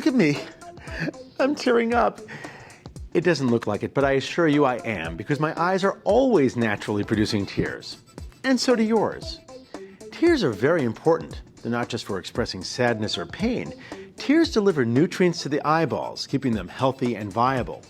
Look at me. I'm tearing up. It doesn't look like it, but I assure you I am, because my eyes are always naturally producing tears. And so do yours. Tears are very important. They're not just for expressing sadness or pain. Tears deliver nutrients to the eyeballs, keeping them healthy and viable.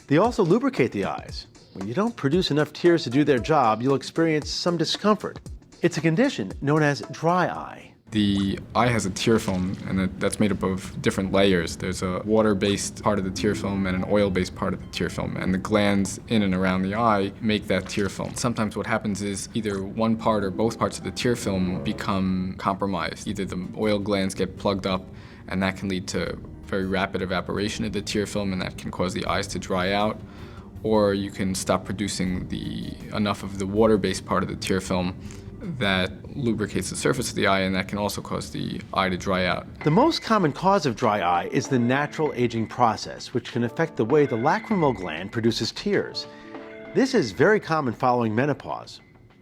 They also lubricate the eyes. When you don't produce enough tears to do their job, you'll experience some discomfort. It's a condition known as dry eye. The eye has a tear film, and that's made up of different layers. There's a water-based part of the tear film and an oil-based part of the tear film, and the glands in and around the eye make that tear film. Sometimes what happens is either one part or both parts of the tear film become compromised. Either the oil glands get plugged up, and that can lead to very rapid evaporation of the tear film, and that can cause the eyes to dry out, or you can stop producing enough of the water-based part of the tear film that lubricates the surface of the eye, and that can also cause the eye to dry out. The most common cause of dry eye is the natural aging process, which can affect the way the lacrimal gland produces tears. This is very common following menopause.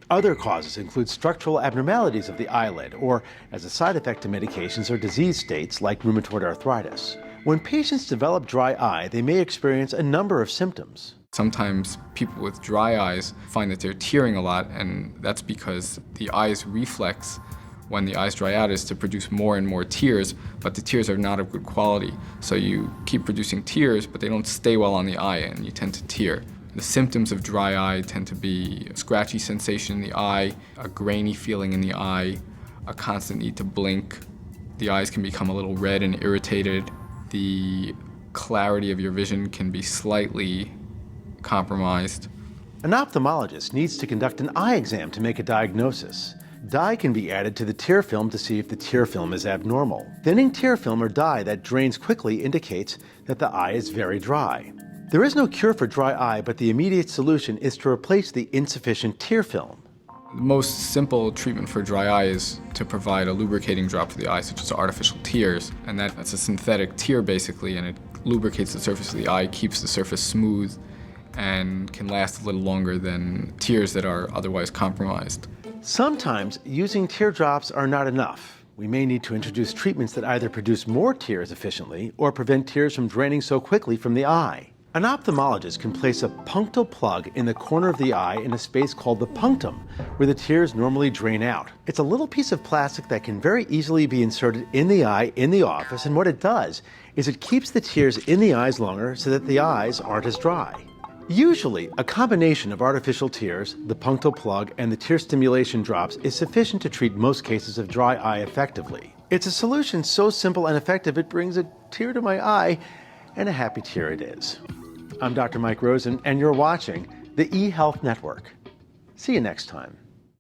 Other causes include structural abnormalities of the eyelid, or as a side effect to medications or disease states like rheumatoid arthritis. When patients develop dry eye, they may experience a number of symptoms. Sometimes people with dry eyes find that they're tearing a lot, and that's because the eye's reflex when the eyes dry out is to produce more and more tears, but the tears are not of good quality. So you keep producing tears, but they don't stay well on the eye, and you tend to tear. The symptoms of dry eye tend to be a scratchy sensation in the eye, a grainy feeling in the eye, a constant need to blink. The eyes can become a little red and irritated. The clarity of your vision can be slightly compromised. An ophthalmologist needs to conduct an eye exam to make a diagnosis. Dye can be added to the tear film to see if the tear film is abnormal. Thinning tear film or dye that drains quickly indicates that the eye is very dry. There is no cure for dry eye, but the immediate solution is to replace the insufficient tear film. The most simple treatment for dry eye is to provide a lubricating drop for the eye, such as artificial tears, and that's a synthetic tear basically, and it lubricates the surface of the eye, keeps the surface smooth, and can last a little longer than tears that are otherwise compromised. Sometimes using teardrops are not enough. We may need to introduce treatments that either produce more tears efficiently or prevent tears from draining so quickly from the eye. An ophthalmologist can place a punctal plug in the corner of the eye in a space called the punctum, where the tears normally drain out. It's a little piece of plastic that can very easily be inserted in the eye in the office, and what it does is it keeps the tears in the eyes longer so that the eyes aren't as dry. Usually, a combination of artificial tears, the punctal plug, and the tear stimulation drops is sufficient to treat most cases of dry eye effectively. It's a solution so simple and effective it brings a tear to my eye, and a happy tear it is. I'm Dr. Mike Rosen, and you're watching the eHealth Network. See you next time.